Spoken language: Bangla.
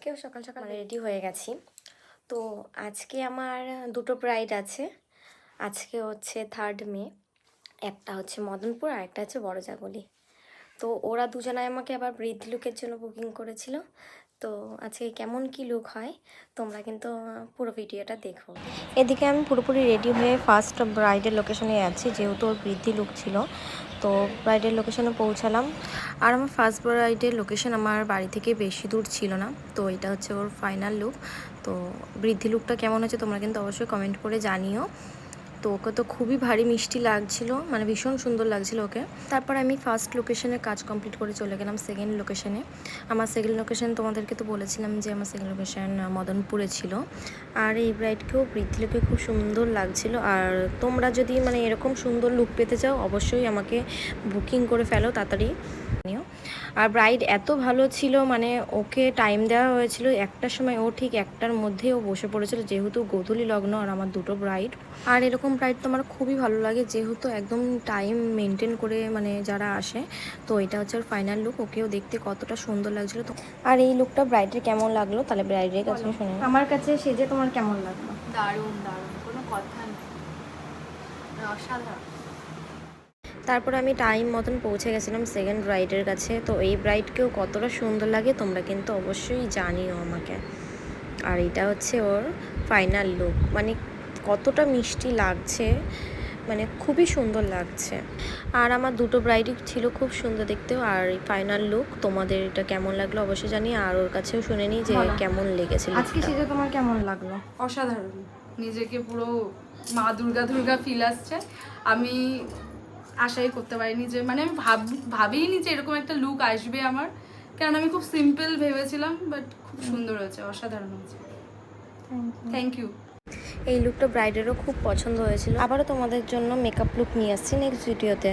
আজকেও সকাল সকাল রেডি হয়ে গেছি। তো আজকে আমার দুটো ব্রাইড আছে। আজকে হচ্ছে 3 মে, একটা হচ্ছে মদনপুর আর একটা হচ্ছে বড়জাগলি। তো ওরা দুজনাই আমাকে আবার বৃদ্ধ লুকের জন্য বুকিং করেছিল। তো আজকে কেমন কি লুক হয় তোমরা কিন্তু পুরো ভিডিওটা দেখো। এদিকে আমি পুরোপুরি রেডি হয়ে ফার্স্ট ব্রাইডের লোকেশনে যাচ্ছি, যেহেতু ওর বৃদ্ধি লুক ছিল। তো ব্রাইডের লোকেশনে পৌঁছালাম। আর আমার ফার্স্ট ব্রাইডের লোকেশন আমার বাড়ি থেকে বেশি দূর ছিল না। তো এটা হচ্ছে ওর ফাইনাল লুক। তো বৃদ্ধি লুকটা কেমন হচ্ছে তোমরা কিন্তু অবশ্যই কমেন্ট করে জানিও। তো ওকে তো খুবই ভারী মিষ্টি লাগছিল, মানে ভীষণ সুন্দর লাগছিল ওকে। তারপর আমি ফার্স্ট লোকেশনে কাজ কমপ্লিট করে চলে গেলাম সেকেন্ড লোকেশনে। আমার সেকেন্ড লোকেশন তোমাদেরকে তো বলেছিলাম যে আমার সেকেন্ড লোকেশন মদনপুরে ছিল। আর এই ব্রাইডকেও বৃদ্ধি লুকে খুব সুন্দর লাগছিল। আর তোমরা যদি মানে এরকম সুন্দর লুক পেতে চাও অবশ্যই আমাকে বুকিং করে ফেলো তাড়াতাড়ি। আর ব্রাইড এত ভালো ছিল, মানে ওকে টাইম দেওয়া হয়েছিল 1টার সময়, ও ঠিক 1টার মধ্যে ও বসে পড়েছিল, যেহেতু গোধূলি লগ্ন আর আমার দুটো ব্রাইড। আর এরকম ব্রাইড তো আমার খুবই ভালো লাগে, যেহেতু একদম টাইম মেনটেন করে মানে যারা আসে। তো এটা হচ্ছে ওর ফাইনাল লুক। ওকেও দেখতে কতটা সুন্দর লাগছিল। তো আর এই লুকটা ব্রাইডের কেমন লাগলো তাহলে ব্রাইডের কাছে শুনে। আমার কাছে সেজে তোমার কেমন লাগলো? দারুণ দারুণ, কোনো কথা নেই, অসাধারণ। তারপর আমি টাইম মতন পৌঁছে গেছিলাম সেকেন্ড ব্রাইডের কাছে। তো এই ব্রাইডকেও কতটা সুন্দর লাগে তোমরা কিন্তু অবশ্যই জানিও আমাকে। আর এটা হচ্ছে ওর ফাইনাল লুক, মানে কতটা মিষ্টি লাগছে, মানে খুবই সুন্দর লাগছে। আর আমার দুটো ব্রাইডই ছিল খুব সুন্দর দেখতেও। আর ফাইনাল লুক তোমাদের এটা কেমন লাগলো অবশ্যই জানি। আর ওর কাছেও শুনে নিই যে কেমন লেগেছে। আজকে সেটা তোমার কেমন লাগলো? অসাধারণ, নিজেকে পুরো মা দুর্গা দুর্গা ফিল আসছে। আমি আশাই করতে পারিনি যে, মানে আমি ভাবিনি যে এরকম একটা লুক আসবে আমার, কারণ আমি খুব সিম্পল ভেবেছিলাম, বাট খুব সুন্দর হয়েছে, অসাধারণ হয়েছে। Thank you. এই লুকটা ব্রাইডেরও খুব পছন্দ হয়েছিল। আবারও তোমাদের জন্য মেকআপ লুক নিয়ে আসছি নেক্সট ভিডিওতে।